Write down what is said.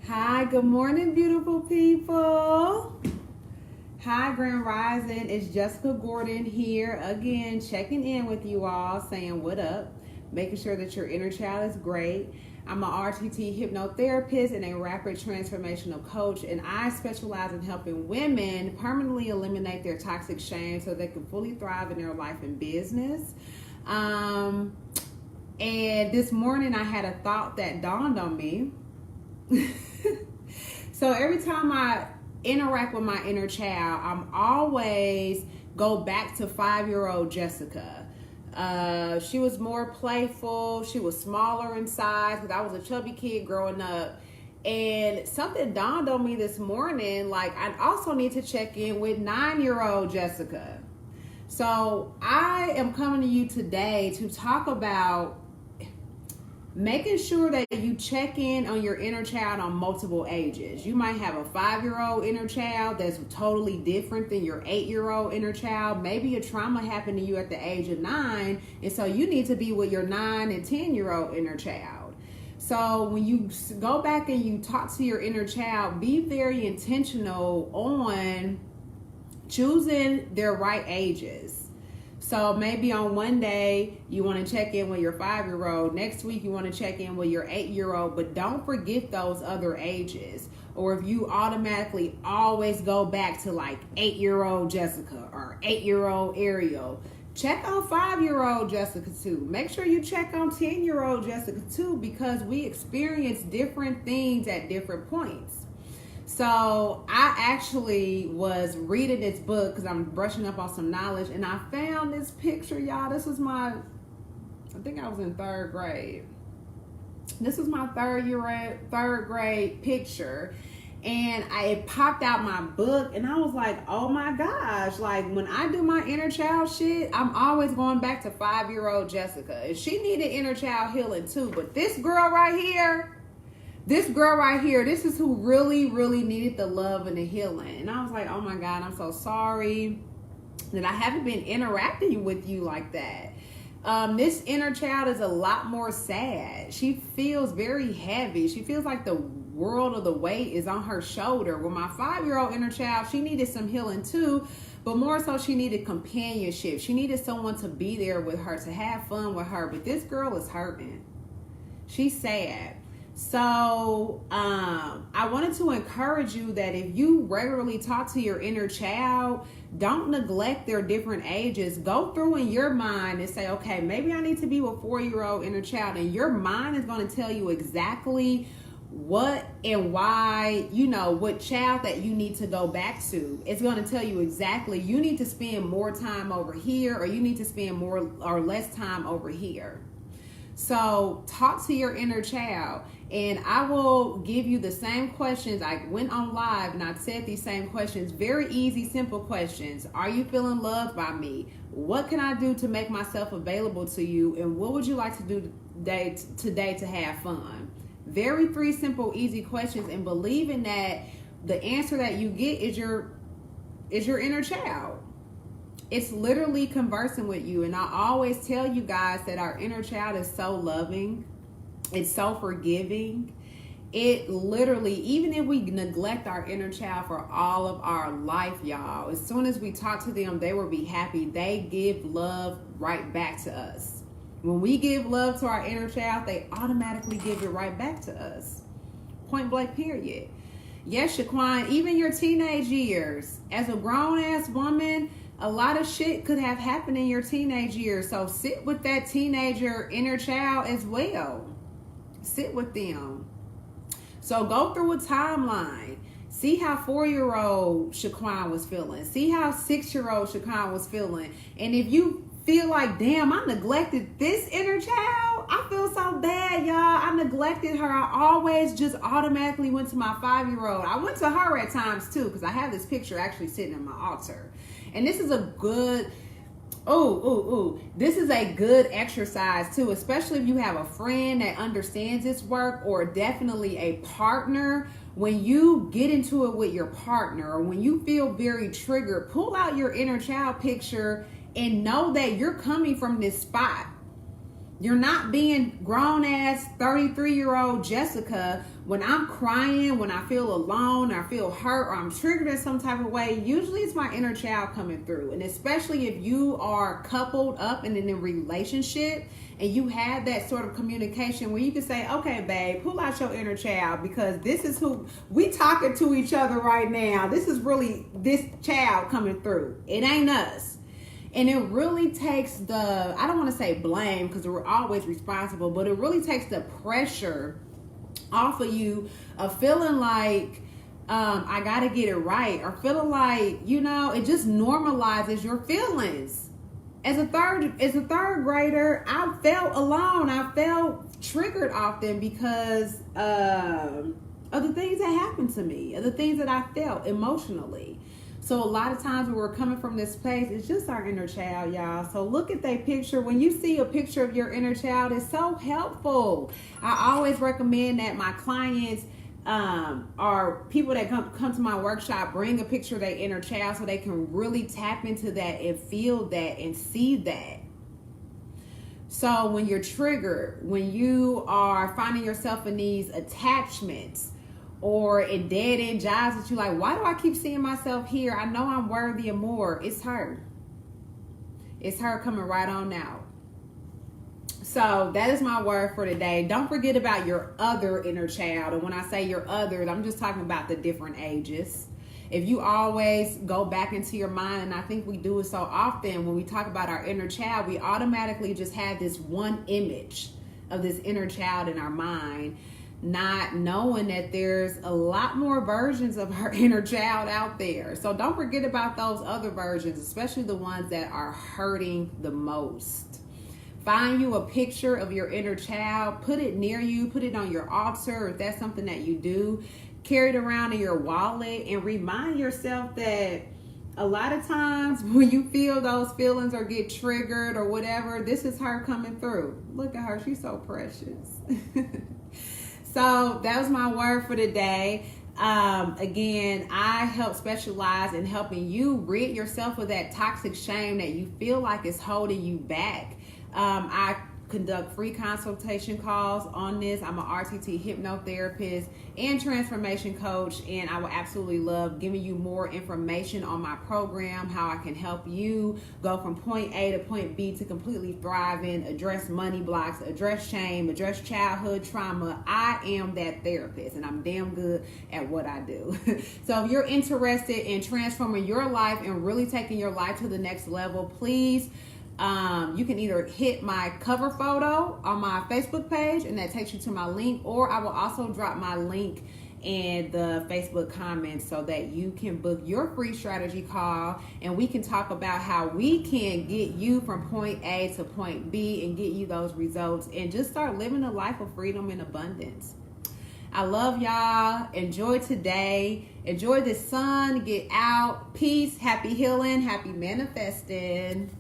Hi, good morning, beautiful people. Hi, Grand Rising. It's Jessica Gordon here again, checking in with you all, saying what up, making sure that your inner child is great. I'm an RTT hypnotherapist and a rapid transformational coach, and I specialize in helping women permanently eliminate their toxic shame so they can fully thrive in their life and business. And this morning I had a thought that dawned on me. So every time I interact with my inner child, I'm always go back to 5-year-old Jessica. She was more playful. She was smaller in size because I was a chubby kid growing up. And something dawned on me this morning, like I also need to check in with 9-year-old Jessica. So I am coming to you today to talk about making sure that you check in on your inner child on multiple ages. You might have a 5-year-old inner child that's totally different than your 8-year-old inner child. Maybe a trauma happened to you at the age of 9, and so you need to be with your 9 and 10-year-old inner child. So when you go back and you talk to your inner child, be very intentional on choosing their right ages. So maybe on one day you want to check in with your 5-year-old. Next week you want to check in with your 8-year-old, but don't forget those other ages. Or if you automatically always go back to like 8-year-old Jessica or 8-year-old Ariel, check on 5-year-old Jessica too. Make sure you check on 10-year-old Jessica too, because we experience different things at different points. So I actually was reading this book because I'm brushing up on some knowledge, and I found this picture, y'all. This was I think I was in 3rd grade. This was my third grade picture, and it popped out my book, and I was like, oh my gosh, like when I do my inner child shit, I'm always going back to 5-year-old Jessica, and she needed inner child healing too. But this girl right here, this is who really, really needed the love and the healing. And I was like, oh my God, I'm so sorry that I haven't been interacting with you like that. This inner child is a lot more sad. She feels very heavy. She feels like the world of the weight is on her shoulder. With my 5-year-old inner child, she needed some healing too, but more so she needed companionship. She needed someone to be there with her, to have fun with her. But this girl is hurting. She's sad. So I wanted to encourage you that if you regularly talk to your inner child, don't neglect their different ages. Go through in your mind and say, okay, maybe I need to be with 4-year-old inner child. And your mind is going to tell you exactly what and why, what child that you need to go back to. It's going to tell you exactly you need to spend more time over here, or you need to spend more or less time over here. So talk to your inner child, and I will give you the same questions. I went on live and I said these same questions, very easy, simple questions. Are you feeling loved by me? What can I do to make myself available to you? And what would you like to do today to have fun? Very 3 simple, easy questions, and believing that the answer that you get is your inner child. It's literally conversing with you. And I always tell you guys that our inner child is so loving. It's so forgiving. It literally, even if we neglect our inner child for all of our life, y'all, as soon as we talk to them, they will be happy. They give love right back to us. When we give love to our inner child, they automatically give it right back to us. Point blank, period. Yes, Shaquan, even your teenage years, as a grown-ass woman, a lot of shit could have happened in your teenage years. So sit with that teenager inner child as well. Sit with them. So go through a timeline. See how 4-year-old Shaquan was feeling. See how 6-year-old Shaquan was feeling. And if you feel like, damn, I neglected this inner child, I feel so bad, y'all. I neglected her. I always just automatically went to my 5-year-old. I went to her at times too, because I have this picture actually sitting in my altar. And this is a good, this is a good exercise too, especially if you have a friend that understands this work, or definitely a partner. When you get into it with your partner, or when you feel very triggered, pull out your inner child picture and know that you're coming from this spot. You're not being grown ass 33-year-old Jessica. When I'm crying, when I feel alone, or I feel hurt, or I'm triggered in some type of way, usually it's my inner child coming through. And especially if you are coupled up and in a relationship and you have that sort of communication where you can say, okay, babe, pull out your inner child, because this is who we talking to each other right now. This is really this child coming through. It ain't us. And it really takes the, I don't want to say blame because we're always responsible, but it really takes the pressure off of you of feeling like I got to get it right, or feeling like, you know, it just normalizes your feelings. As a third grader, I felt alone. I felt triggered often because of the things that happened to me, of the things that I felt emotionally. So a lot of times when we're coming from this place, it's just our inner child, y'all. So look at that picture. When you see a picture of your inner child, it's so helpful. I always recommend that my clients or people that come to my workshop bring a picture of their inner child so they can really tap into that and feel that and see that. So when you're triggered, when you are finding yourself in these attachments, or in dead end jobs that you like, why do I keep seeing myself here? I know I'm worthy of more. It's her. It's her coming right on out. So that is my word for today. Don't forget about your other inner child. And when I say your others, I'm just talking about the different ages. If you always go back into your mind, and I think we do it so often when we talk about our inner child, we automatically just have this one image of this inner child in our mind, not knowing that there's a lot more versions of her inner child out there. So don't forget about those other versions, especially the ones that are hurting the most. Find you a picture of your inner child, put it near you, put it on your altar, if that's something that you do. Carry it around in your wallet and remind yourself that a lot of times when you feel those feelings or get triggered or whatever, this is her coming through. Look at her, she's so precious. So that was my word for today. Again, I help specialize in helping you rid yourself of that toxic shame that you feel like is holding you back. I conduct free consultation calls on this. I'm an RTT hypnotherapist and transformation coach, and I will absolutely love giving you more information on my program, how I can help you go from point A to point B to completely thriving, address money blocks, address shame, address childhood trauma. I am that therapist, and I'm damn good at what I do. So if you're interested in transforming your life and really taking your life to the next level, please you can either hit my cover photo on my Facebook page, and that takes you to my link, or I will also drop my link in the Facebook comments so that you can book your free strategy call, and we can talk about how we can get you from point A to point B and get you those results and just start living a life of freedom and abundance. I love y'all. Enjoy today. Enjoy the sun. Get out. Peace. Happy healing. Happy manifesting.